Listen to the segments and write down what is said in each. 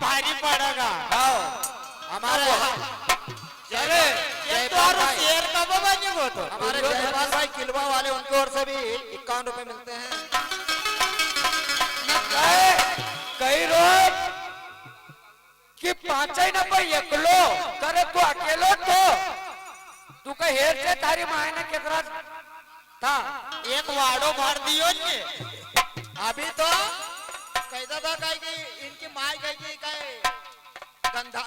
भारी पड़ेगा। हमारे चले जयपाल शेर कब बनेगो तो हमारे जयपाल भाई किलवा वाले उनकी ओर से भी 51 रुपए मिलते हैं। कई रोज कि 5 न पर एकलो करे तू अकेलो तू का हेर से तारी मायने केकरा था एक वाड़ो भर दियो ने। अभी तो कैसा था काई की इनकी माई काई की गंधा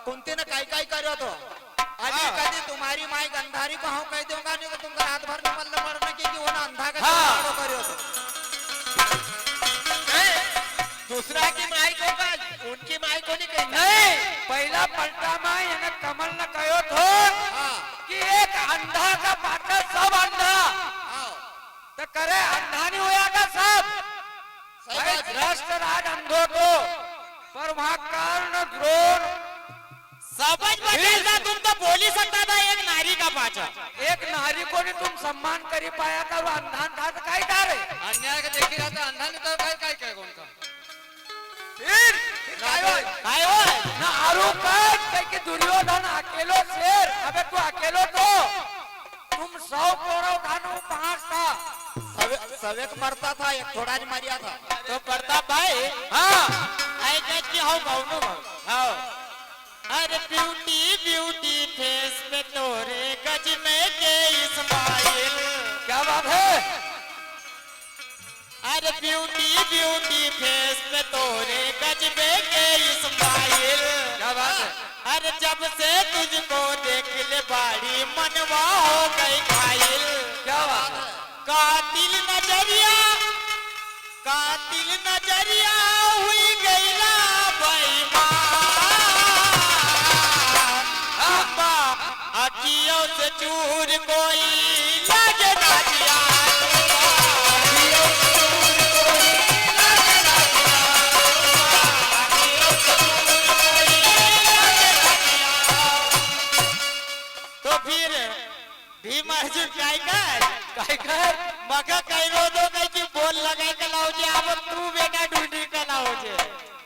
कुंती ने काई करो तो अभी कभी तुम्हारी माई गंधारी को हम कह दूंगा नहीं तो तुमको रात भर न मल्ल मरने की वो ना अंधा का वाड़ो करो तो दूसरा की माई को उनकी माई को नहीं कहता। नहीं पहला पलटा में यानी कमल न कहो तो कि एक अंधा का पाटा सब अंधा तो करे अंधा नहीं होया का सब भाई भ्रष्ट राज अंधो तो पर वहां कर्ण द्रोण समझ बचेगा। तुम तो बोल ही सकता था एक नारी का पाचा। एक नारी को नहीं तुम सम्मान कर ही पाया था वो अंधा था तो काय डारे अन्याय के देखी रहा था अंधा नहीं तो काय काय उनका फिर काय हो ना आरोप है कि दुर्योधन अकेलो शेर अबे तू अकेलो तो तुम 100 कौरव धानु 5 था सवेक मरता था एक थोड़ा ज मारिया था तो प्रताप भाई। हाँ ऐसे की हो गाउनो हाँ अरे ब्यूटी ब्यूटी फेस पे तोरे गज में के इस्माइल। क्या बात है अरे ब्यूटी ब्यूटी फेस पे तोरे गज में के इस्माइल। क्या बात है अरे जब से तुझको देख ले बाड़ी मनवा हो गई घायल। क्या बात है कातिल नजरिया हुई गईला बेईमान। अखियों से चूर कोई लगे ना दिया। तो फिर भीम अर्जुन काय कर मगा कई रो दो कई की बोल लगाई के लाओ जे अब तू बेटा ढूंढी के लाओ जे।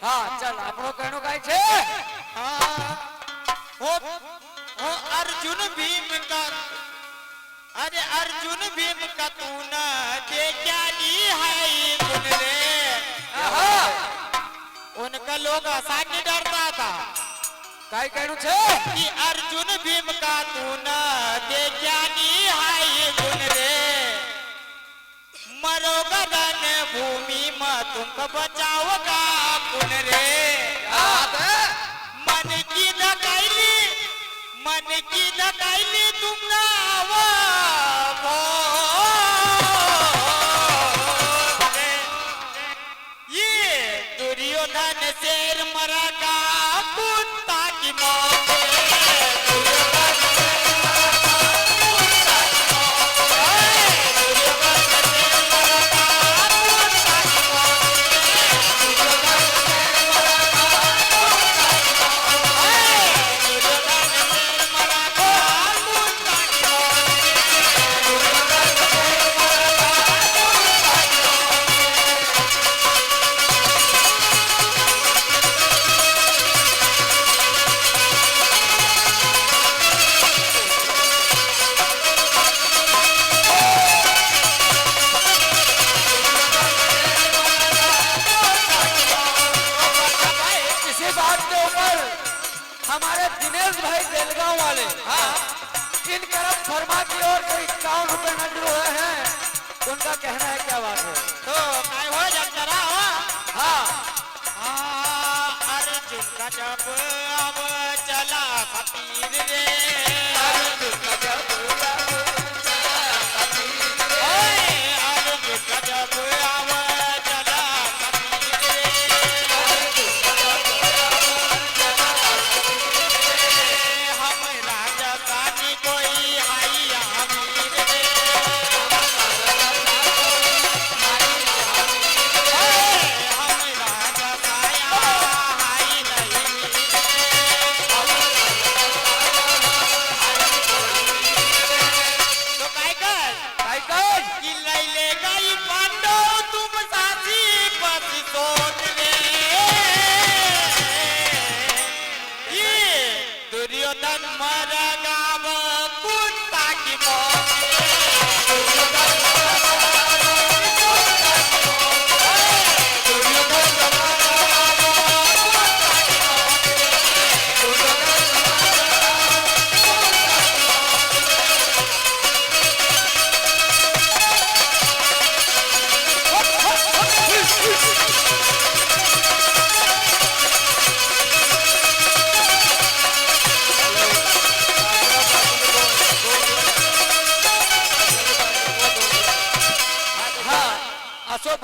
हाँ चल आपनो कहनो काय छे हाँ हो अर्जुन भीम का अरे अर्जुन भीम का तू न दे क्या नी है गुण रे। उनका लोग आसान नहीं डरता था काय कहनो छे कि अर्जुन भीम का तू न दे क्या नी है गुण रे। मरोगा रण भूमि में तुमको बचाओगा पुन रे। मन की दकाइली तुम ना वो ये दुर्योधन शेर मरा का कुत्ता की मौत। हमारे दिनेश भाई बेलगांव वाले इन तरफ फरमा की ओर से 51 रुपए नजर हुए हैं। उनका कहना है क्या बात है तो काय हो जरा हाँ अर्जुन का जब अब चला सतीर रे। अर्जुन का जब अर्जुन का जब अब चला हम राजा सानी कोई हाई अमीर रे। हम राजा साया हाई नहीं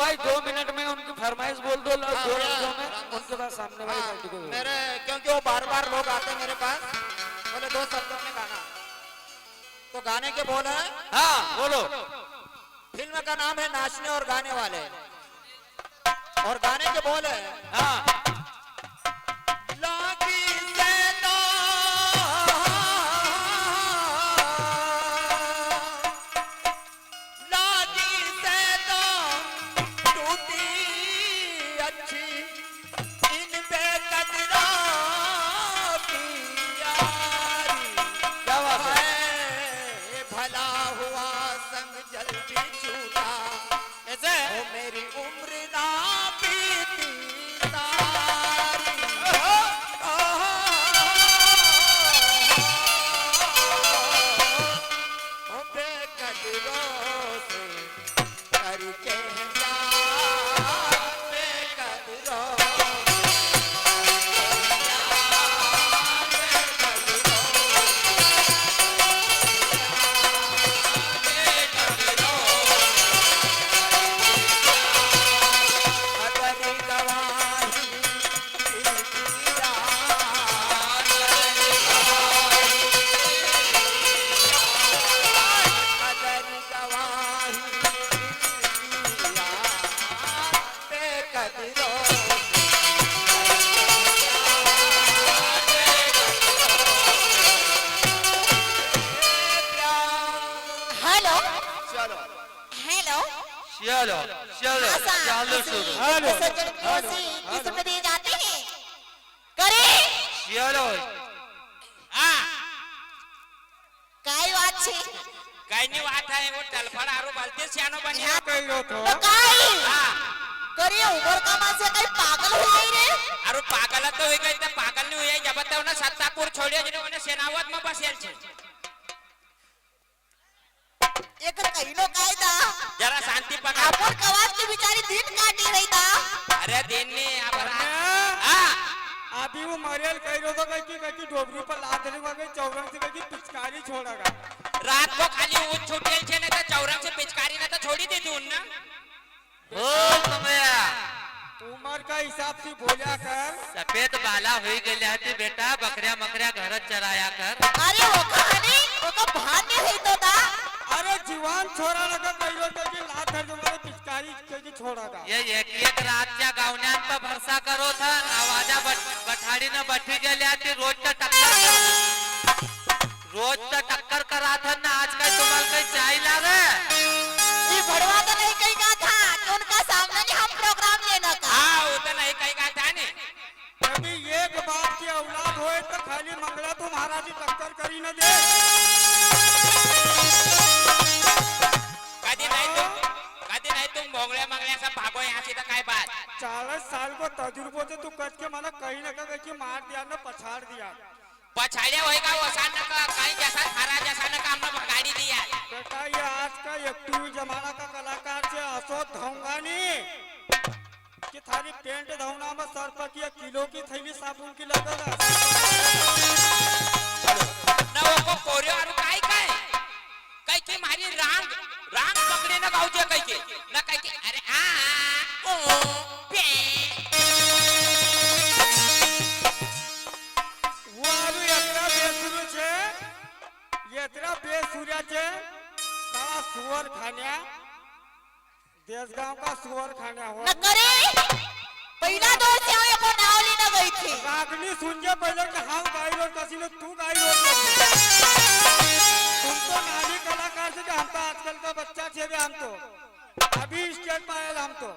भाई 2 मिनट में उनकी फरमाइश बोल दो हाँ, दो भैया, लफ्जों में रामदास। उनके बाद सामने वाली हाँ, पार्टी को दो। मेरे क्योंकि वो बार बार लोग आते हैं मेरे पास, बोले 2 शब्दों में गाना, तो गाने के बोल है। हाँ बोलो। फिल्म का नाम है नाचने और गाने वाले, और गाने के बोल है हाँ लागी से तो लागी से तो टूटी अच्छी इन बेकदरों की यारी, क्या बात है। है भला हुआ संग जल्दी छूटा, ऐसे ओ मेरी उम्र ना बीती सारी। ओ बेकदरों से करके प्यार, बेकदरों अदरी गवाही इनकी याद, अदरी गवाही इनकी याद, बेकदरों हेलो चलो हेलो चलो चलो आशा चालू किसी शुरू। विसर्जन की ओर से किस पे दिए जाते हैं करे चलो હા काय વાત છે ગાયની વાત થાય એવો તલફળ હારું બાલતે શ્યાનો બન્યા તો काय હા करे उमर का मासे काही पागल हो गई रे હારું પાગલ તો હોય ગઈ તે પાગલ ની હોય જબતવને સત્તાપુર છોડ્યો જને મને સેનાવત માં બસેલ છે एक कहिनो कायदा જરા શાંતિ પકડ आपण कवात की बिचारी दिन काटी रही था અરે દિન ની આ બરા अरे, હા अभी वो मरियल कह रहा था कहीं डोबरी पर लाद देने वाले चौरंग से कहीं पिचकारी छोड़ेगा। रात को खाली ऊंच छूटेल छे ने तो चौरंग से पिचकारी ने तो छोड़ी दीधी उन ना ओ कमया उम्र का हिसाब से बोलिया कर। सफेद बाला हुई गेले हती बेटा बकऱ्या मकऱ्या घरत चराया कर। अरे वो कहानी वो का भाग्य है तो था अरे जीवान छोरा लगा कहीं कहीं लाद धर वाले पिचकारी कहीं छोड़ेगा। ये एक रातच्या गावण्यांचा भरसा करो था आवाजा बठाडी न बठी गेले हती रोज टक्कर करा था ना आज काय तुम्हाला काही चाय लागे ये भड़वा तो नहीं कहीं का था कि उनका सामने नहीं हम प्रोग्राम लेना का હા હું તો નહીં કઈ કા था ने कभी एक बाप की औलाद होए तो खाली मंगला तो महाराज जी टक्कर करी न दे। कधी नाही तुम भोंगळ्या मंगळ्या सब भागो यहाँ से तो काय बात 40 साल को तजुर्बो से तू कच के माना कहीं न कहीं मार दिया न पछाड़ दिया। पछाड़े होएगा वसा न का कहीं जैसा थारा जैसा न काम न गाड़ी दिया बेटा ये आज का एक्टिव जमाना का कलाकार से असो धोंगा नहीं कि थारी पेंट धोना में सर पर की 1 किलो की थैली साबुन की लगेगा। न वो को कोरियो आरु काय की मारी रांग पकड़े न गावजे काय की न काय की अरे आ ओ पे वो आरु यात्रा बेसुरू छे यात्रा बेसुरिया छे सारा सुअर खान्या देशगांव का सुअर खान्या हो न करे पहिला दौर से हम को नावली न गई थी रागनी सुनजे पहले कि हम गाई रोड कसी ने तू गाई रोड तुम तो नारी कलाकार से हम तो आजकल का बच्चा छे भी हम तो अभी स्टेट में आयल हम तो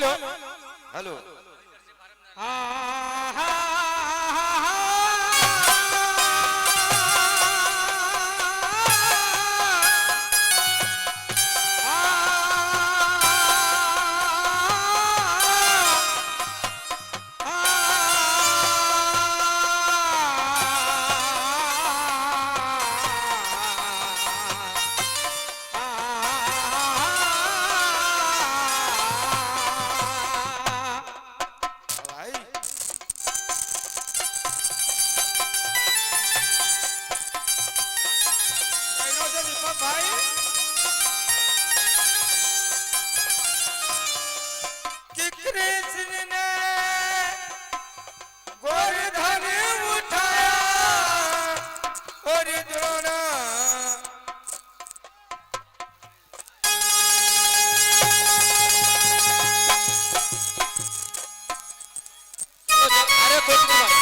हेलो हेलो हाँ हाँ भाई कहीं से दीपक भाई कि कृष्ण ने गोवर्धन उठाया और द्रोणा अरे कुछ नहीं भाई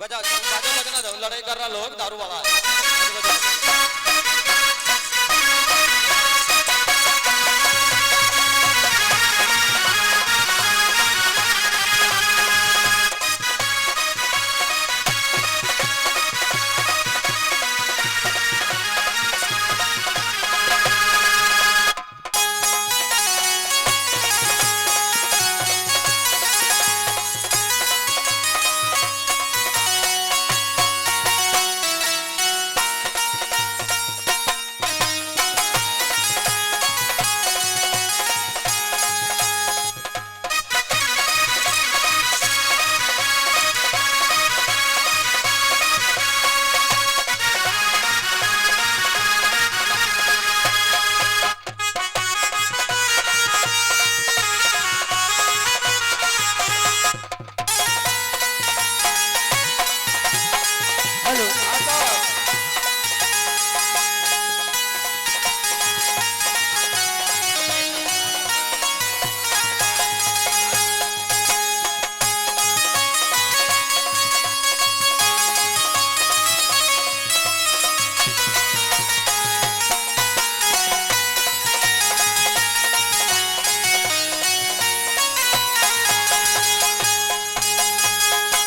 बजा बाजा बजना दो लड़ाई कर रहा लोग दारू वाला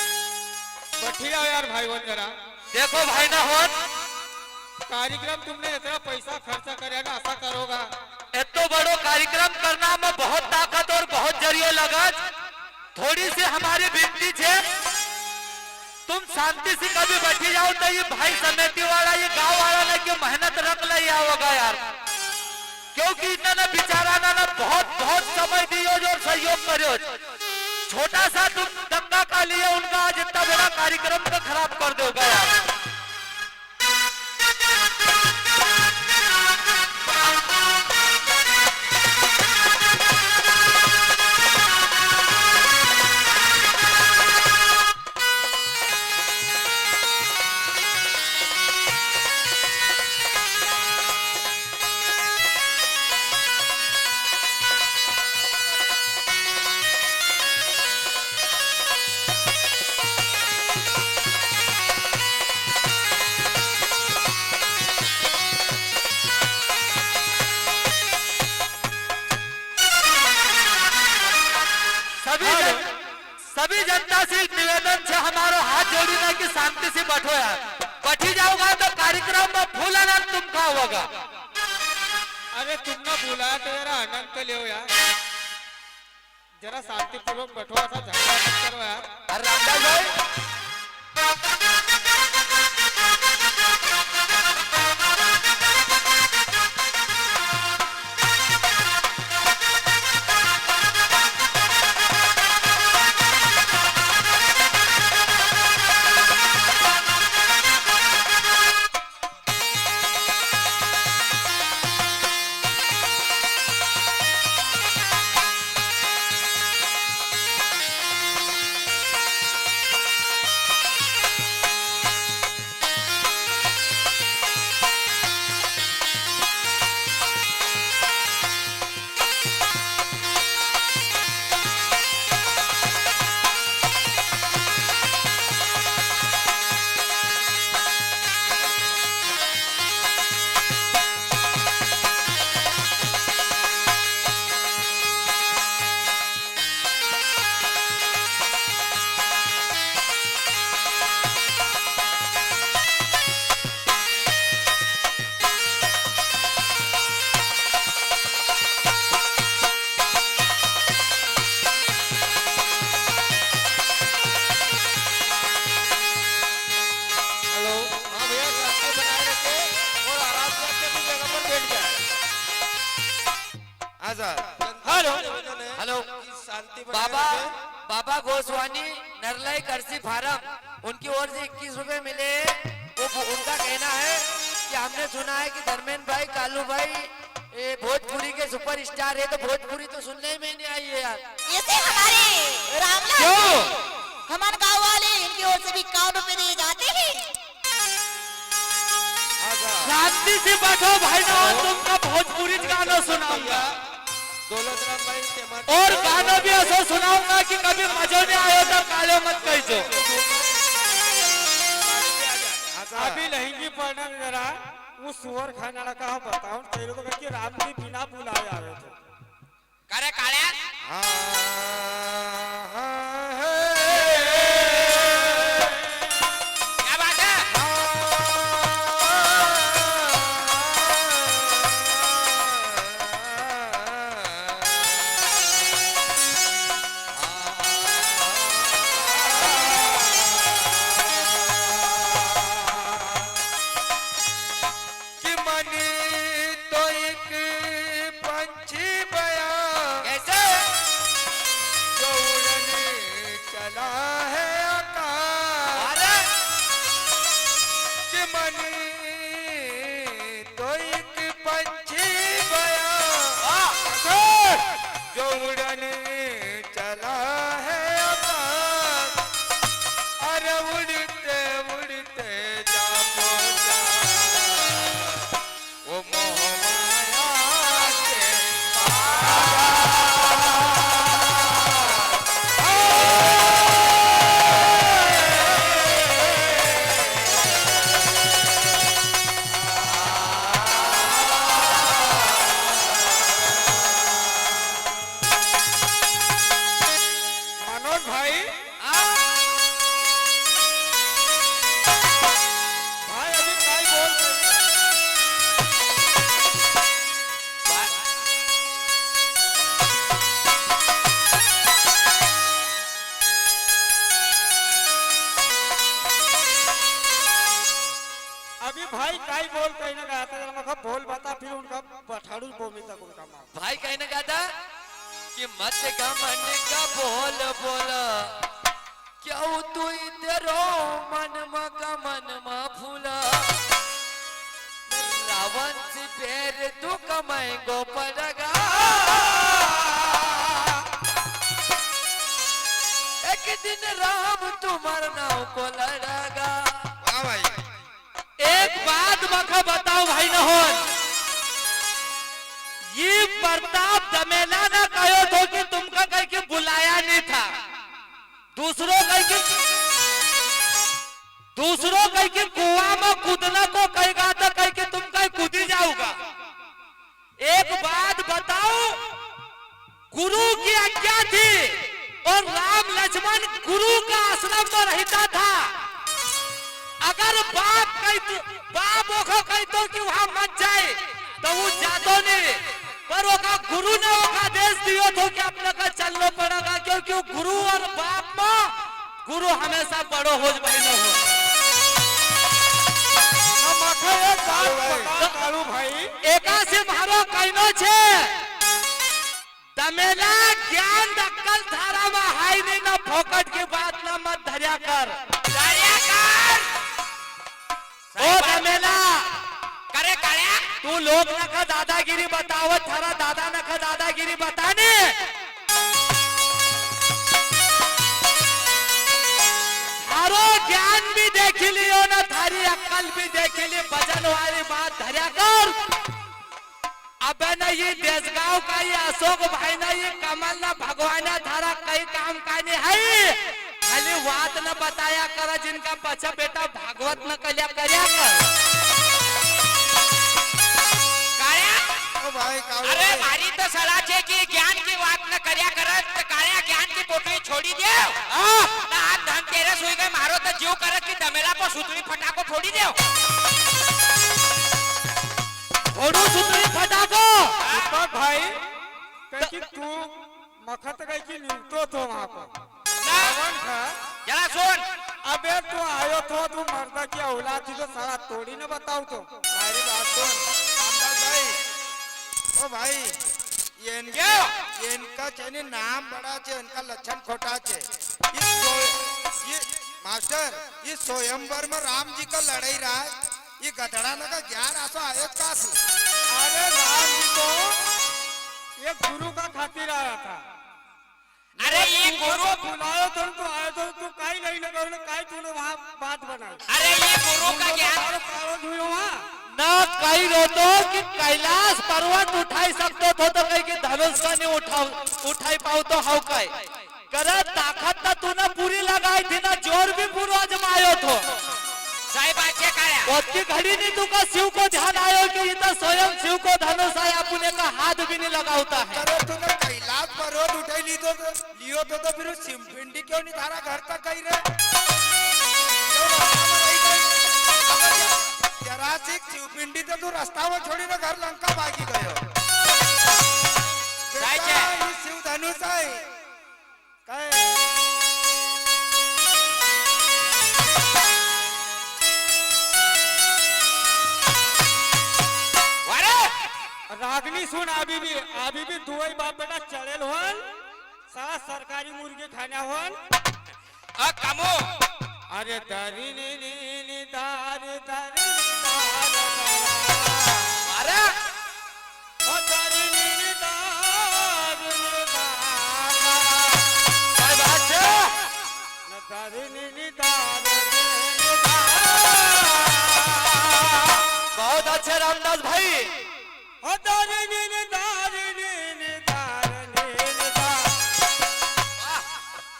बैठिए यार भाई बन जरा देखो भाई ना हो कार्यक्रम तुमने इतना पैसा खर्चा करे ना ऐसा करोगा इतो बड़ो कार्यक्रम करना में बहुत ताकत और बहुत जरियो लगत थोड़ी सी हमारी विनती है तुम शांति से कभी बैठी जाओ तो ये भाई समिति वाला ये गांव वाला ना कि मेहनत रख ले होगा यार क्योंकि इन्होंने बेचारा ना बहुत बहुत समय दियो जो सहयोग करो छोटा सा तुम दंगा का लिए उनका आज इतना बड़ा कार्यक्रम को खराब कर दोगे यार सभी जनता से निवेदन है हमारा हाथ जोड़ना कि शांति से बैठो यार बैठी जाओगा तो कार्यक्रम में फूल आनंद तुम खाओगा अरे तुमने बुलाया तो जरा आनंद तो ले यार जरा शांतिपूर्वक बैठो ऐसा झगड़ा मत करो यार अरे रामदास भाई हेलो हेलो शांति बनाए बाबा रखे। बाबा गोस्वामी नरलाई करसी फार्म उनकी ओर से 21 रुपए मिले। वो उनका कहना है कि हमने सुना है कि धर्मेंद्र भाई कालू भाई भोजपुरी के सुपरस्टार है, तो भोजपुरी तो सुनने में नहीं आई है यार। ऐसे हमारे रामलाल क्यों? हमारे गांव वाले इनकी ओर से भी 51 रुपए दिए जाते हैं। शांति से बैठो भाई ना, तुमका भोजपुरी गाना सुनाऊंगा दौलतराम भाई के मत और गाना भी ऐसा सुनाऊंगा कि कभी मजा नहीं आया तो काले मत कहिजो। अभी लहंगी पड़ना जरा वो सुअर खाना ना कहा बताओ तेरे को कि राम जी बिना बुलाए आवे थे। करे काले क्या बात है? कि मनी तो एक पंछी बया कैसे? जो उड़ने चला है आकाश। अरे कि मनी तो एक पंछी बया जो उड़ने चला है आकाश। अरे उड़ते उड़ते जा पहुंचा वो मोह माया के मनोज भाई भाई अभी काय बोल अभी भाई काय बोल कहने गया था जरा मैं बोल बता फिर उनका बठाड़ू बोमी तक उनका मार भाई कहने का था कि मत गमन का बोल बोल क्यों तू इधरो मन गमन फूला रावण से पैर तू कमाए गो पड़गा। एक दिन राम तुम्हार नाव को लड़गा। वाह भाई एक बात मखा बताओ भाई नहोन, ये प्रताप दमेला ना कहो तो कि तुमका कहीं के बुलाया नहीं था। दूसरों कहीं के कुआं में कूदना को कहेगा तो कहीं के तुम कहीं कूदी जाओगा। एक बात बताओ, गुरु की आज्ञा थी और राम लक्ष्मण गुरु का आश्रम में रहता था। अगर बाप ओखो कही तो कि वहां मत जाए तो वो जातो नहीं, पर ओका गुरु ने ओका आदेश दियो तो कि अपने का चलना पड़ेगा, क्योंकि वो गुरु और बाप में गुरु हमेशा बड़ो हो भाई न हो। कालू भाई एका से मारो कहनो छे तमेला ज्ञान अक्कल धारा में हाई नहीं ना फोकट की बात ना मत धरिया कर ओ तमेला करे काळ्या तू लोग नका दादागिरी बतावत थारा दादा नका दादागिरी बताने। थारो ज्ञान भी देख लियो ना थारी अक्कल भी देख ली, वजन वाली बात धरिया कर। अबे न ये देशगांव का ये अशोक भाई ना ये कमल ना भगवान थारा कई काम काने है, खाली बात न बताया कर जिनका बच्चा बेटा भागवत न कलिया करया कर। भाई अरे मारी तो सलाह छे कि ज्ञान की बात न करया करत तो काळ्या ज्ञान की पोटली छोड़ी देव ना हाथ धन तेरे सुई गए मारो तो जीव करत की दमेला पर सुतली फटाको छोड़ी देव। छोड़ू सुतली फटाको दीपक भाई कह कि तू मखत कह कि निमतो तो वहां पर रावण था। जरा सुन अबे तू आयो तो तू मर्दा की औलाद थी तो सारा तोड़ी न बताऊ तो मेरी बात सुन रामदास भाई। ओ भाई इनका चैनी नाम बड़ा छे, इनका लक्षण खोटा छे। ये मास्टर ये स्वयंवर में राम जी का लड़ाई रहा है, ये गधड़ा लगा ज्ञान आसो आयो का से। अरे राम जी को एक गुरु का खातिर आया था। अरे ये गुरु बुलायो तो आयो तो तू काई नहीं लगा, काई तूने वहाँ बात बनाई। अरे ये गुरु का ज्ञान ना कही रहतो कि कैलाश पर्वत उठाई सकते थे तो कहीं कि धनुष का नहीं उठाई पाओ तो हाउ काय करे ताकत ना तूने पूरी लगाई थी ना, जोर भी पूरा आजमायो थो। साहिब आचे काया ओती घड़ी नहीं तू का शिव को ध्यान आयो कि ये तो स्वयं शिव को धनुष आया, अपने का हाथ भी नहीं लगाता है। अरे तूने कैलाश पर्वत उठाई लियो तो फिर सिमपिंडी क्यों नहीं थारा घर तक गई रे? जरा सी शिवपिंडी तो तू रास्ता में छोड़ी ना घर लंका भागी गयो। ये शिव धनुष है काय? रागनी सुन, अभी भी दुई बाप बेटा चढ़ेल होन, सारा सरकारी मुर्गी खाना होन। कमो अरे दारी नी दार अरे ओ दारी नी दार काय बात है? न दारी नी दार। बहुत अच्छे रामदास भाई। ओ दारी नी दार।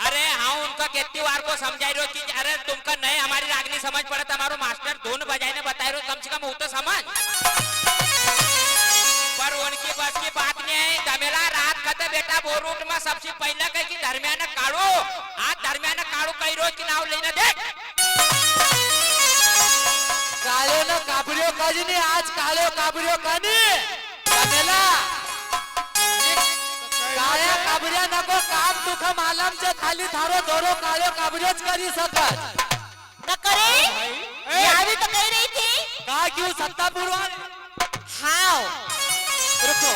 अरे हाँ उनका कितनी बार को समझाई रो कि अरे तुमका नहीं हमारी रागनी समझ पड़ा, तुम्हारो मास्टर धुन बजाने बताए रो, कम से कम वो तो समझ। पर उनकी बस की बात नहीं है। दमेला रात कते बेटा वो रूट में सबसे पहले कह कि दरमियान काढ़ो, आज दरमियान काढ़ो कई रोज की नाव लेना देख। काले न काबरियो काजी नहीं, आज काले काबरियो कानी दमेला काया काबरिया नको काम तुख मालम से खाली थारो दोरो काले काबरियो करी सकत न करे यहाँ भी तो कह रही थी। का क्यों सत्तापुर वाले? हाँ रुको,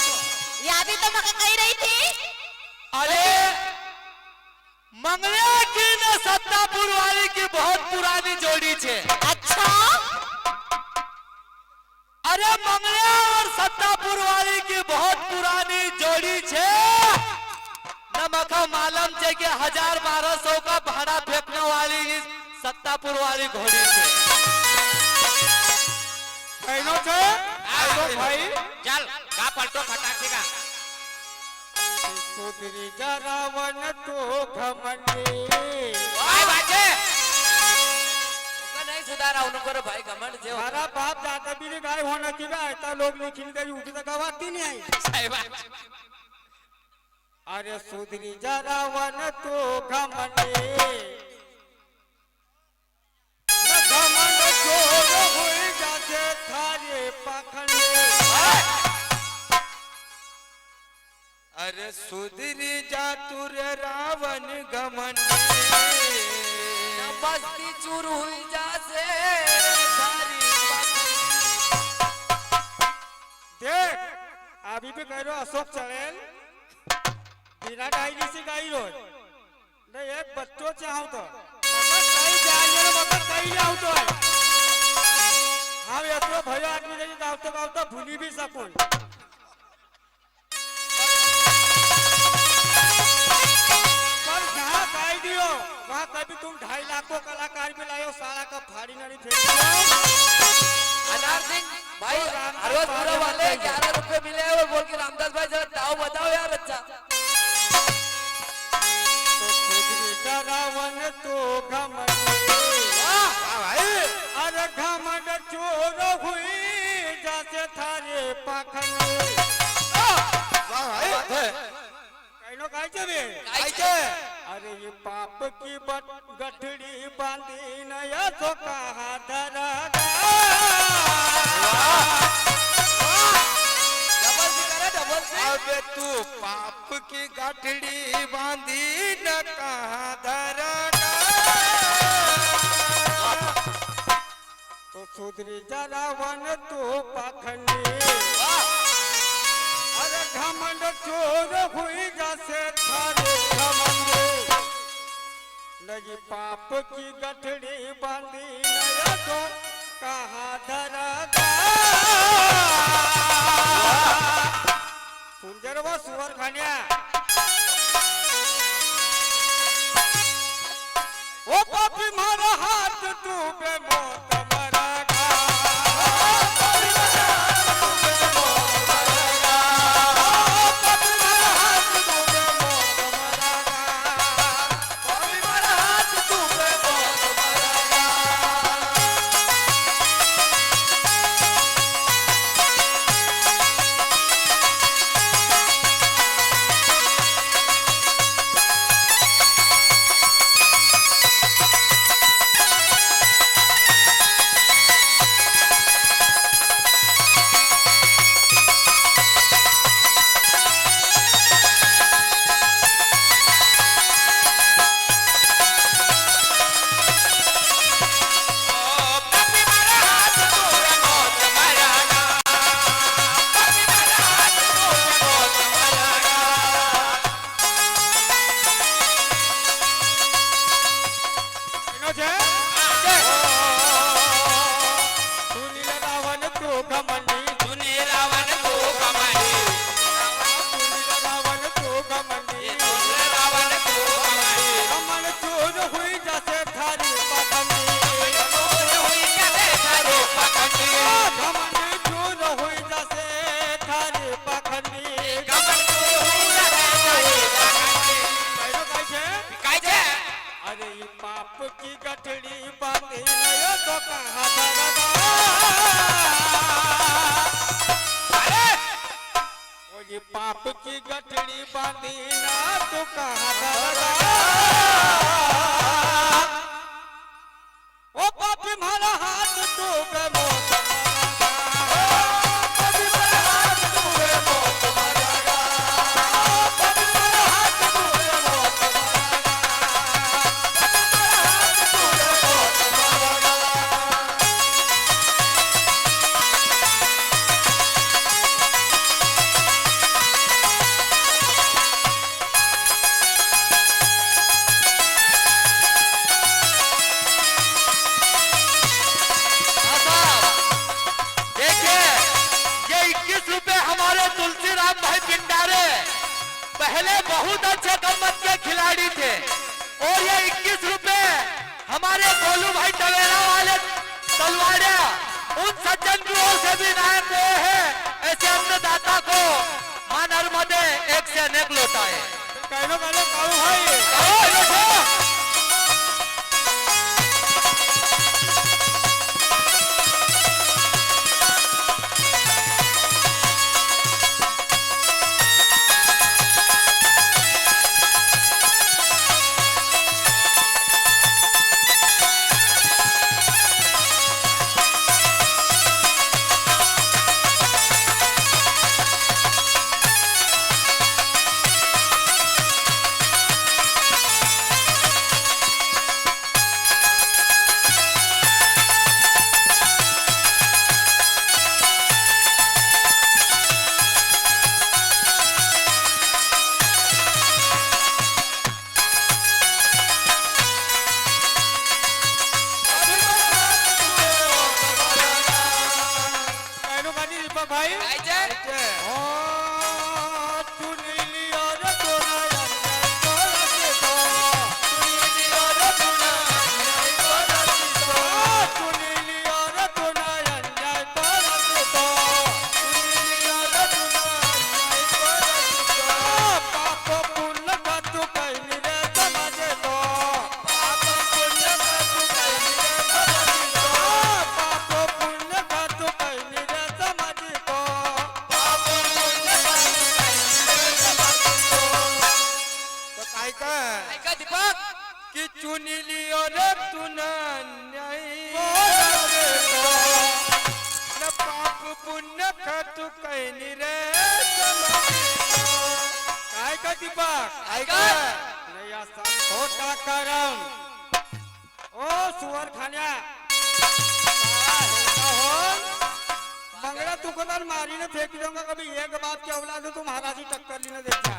यहाँ भी तो मगर कह रही थी। अरे मंगला की न सत्तापुर वाली की बहुत पुरानी जोड़ी छे। अच्छा अरे मंगला और सत्तापुर वाली की बहुत पुरानी जोड़ी छे। नमका मालम छे कि 1000-1200 का भाड़ा फेंकने वाली सत्तापुर वाली घोड़ी छे। कहनो छे भाई चल का पलटो फटाक से का सुधरी जा रावण तो घमंडी। भाई बाजे नहीं सुधारा उनको भाई घमंड जे हमारा बाप दादा भी ने गाय होना की बा ऐसा लोग लिखिन दे उठी तक आवाती नहीं आई। साहिब अरे सुधरी जा रावण तो घमंडी, न घमंड छोड़ हुई जाते थारे पाखंडी। अरे सुधरी जा तू रे रावण घमंड, बस्ती चूर हुई जासे देख अभी भी कह रहा अशोक चढ़ेल बिना डायरी से गाई रोज नहीं एक बच्चों चाहूँ तो मगर कई जाने मगर कई जाऊँ तो हम इतना भैया आदमी नहीं गावता भूली भी सकूं। पर जहाँ गाई दियो वहाँ कभी तुम 2.5 लाख को कलाकार भी लायो, साला का फाड़ी नहीं फेंक। अनार सिंह भाई हरवतपुरा वाले 11 रुपए मिले हैं और बोल के रामदास भाई जरा दाव बताओ यार। अच्छा तो सुधरी जा रावण तो घमंड, अरे घमंड चोर हुई जाते थारे पाखंडी। कहनो काय चबे अरे ये पाप की गठड़ी बांधी नया तो कहा धरा डबल से अबे तू पाप की गठड़ी बांधी न कहाँ धरागा। तो सुधरी जा रावण तो पाखंडी, अरे घमंड चोर हुई जैसे थारे घमंड लगी पाप की गठड़ी बांधी नया तो कहाँ धरगा सुन जरा वो सुअर खानिया ओ पापी मारा हाथ तू बे मौत मरेगा पापी मारा हाथ तू बे मौत मरेगा पापी मारा हाथ तू बे मौत मरेगा पापी मारा हाथ तू बे मौत मरेगा पाप की गठड़ी बांधी ना तो कहाँ धरगा ओ पापी मारा हाथ तू बे मौत मरेगा पापी मारा हाथ तू बे मौत मरेगा पापी मारा हाथ तू बे मौत मरेगा पापी मारा हाथ तू बे मौत मरेगा पहले बहुत अच्छे गम्मत के खिलाड़ी थे और ये 21 रुपए हमारे गोलू भाई टवेरा वाले तलवाड़िया उन सज्जन की ओर से भी नायक हुए हैं। ऐसे अन्नदाता को मां नर्मदे एक से अनेक लौटा है। कहनो कालू भाई खोटा करम ओ सुअर खान्या मंगला तू को मारी ने फेंक दूंगा कभी एक बात की औलाद तू महाराज ही टक्कर लेने देख जा।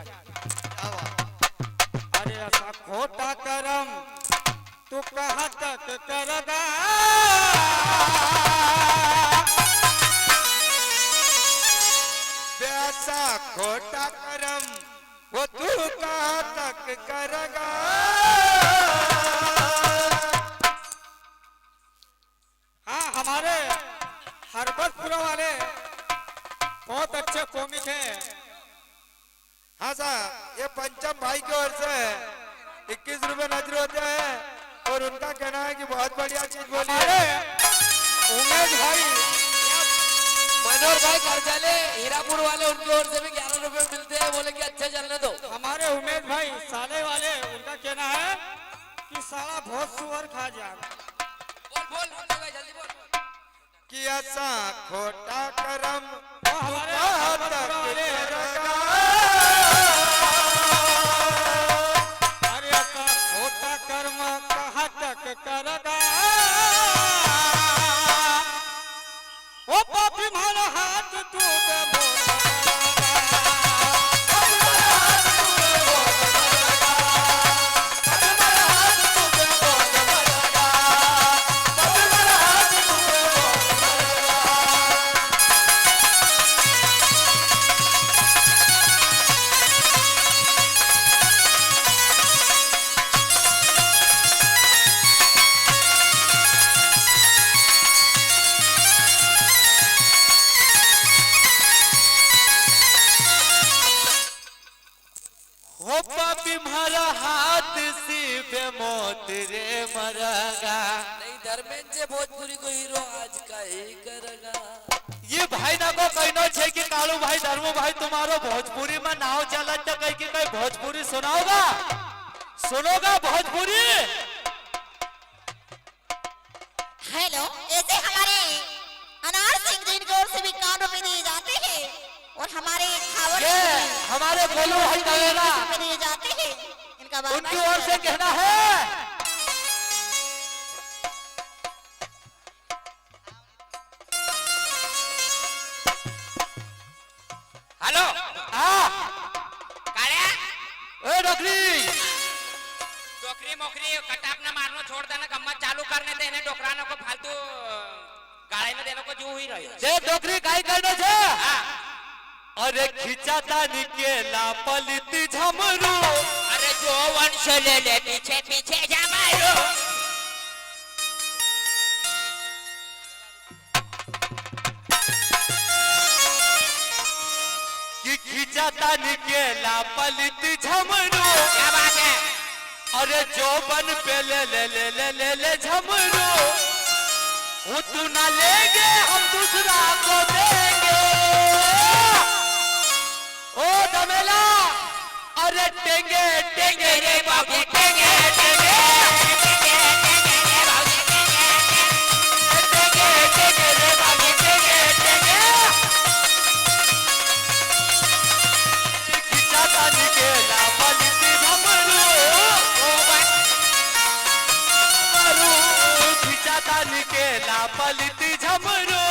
अरे ऐसा खोटा करम तू कहाँ तक करेगा। ऐसा खोटा करम वो तू कहाँ तक करेगा। हाँ हमारे हरबतपुरा वाले बहुत अच्छे कॉमिक हैं। हाँ साहब ये पंचम भाई की ओर से 21 रुपए नजर होते हैं और उनका कहना है कि बहुत बढ़िया चीज बोली हमारे है। उमेश भाई मनोहर भाई खर्चाले हीरापुर वाले उनकी ओर से भी 11 रुपए मिलते हैं, बोले कि अच्छे चलने दो। हमारे उमेश भाई साले वाले उनका कहना है कि साला बहुत सुअर खा जा। बोल बोल भाई जल्दी बोल। कि ऐसा खोटा करम वो हमारे कहाँ तक हरबतपुरा वाले करेगा। अरे ऐसा खोटा कर्म कहाँ तक करेगा। ओ पापी मारा हाथ तू पे बोल हो पापी मारा हाथ सी पे मौत रे मरेगा। नहीं धर्मेंद्र से भोजपुरी को हीरो आज का ही करेगा। ये भाई ना को कहनो छे कि कालू भाई धर्मो भाई तुम्हारो भोजपुरी में नाव चलत तो कह के कोई भोजपुरी सुनाओगा, सुनोगा भोजपुरी। हेलो, ऐसे हमारे अनार सिंह जी की ओर से भी कान रुपए दिए जाते हैं और हमारे खावर ये हमारे बोलो भाई कहेला रुपए दिए जाते हैं। इनका बात उनकी ओर से कहना है। हेलो हाँ काळ्या ए डोकरी डोकरी मोकरी कटाप ना मारनो छोड़ देना, गम्मत चालू करने देने डोकरानो को फालतू गाड़ी में देने को जो हुई रही। जे डोकरी काई कहनो छे। हाँ, अरे खिंचाता निकेला पलिती झमरू। अरे जो वंश ले ले पीछे पीछे जमारो। कि खिंचाता निकेला पलिती झमरू। क्या बात है। अरे जो बन पे ले ले ले ले ले ले झमरू। वो तू ना लेंगे हम दूसरा को देंगे। ओ दमेला अरे टेंगे टेंगे रे बाबू टेंगे टेंगे टेंगे टेंगे रे बाबू टेंगे टेंगे। खिंचाता निकेला पलिती झमरू। खिंचाता निकेला पलिती झमरू।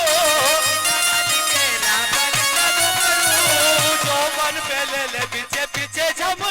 जो बन पे ले ले पीछे पीछे झमरू।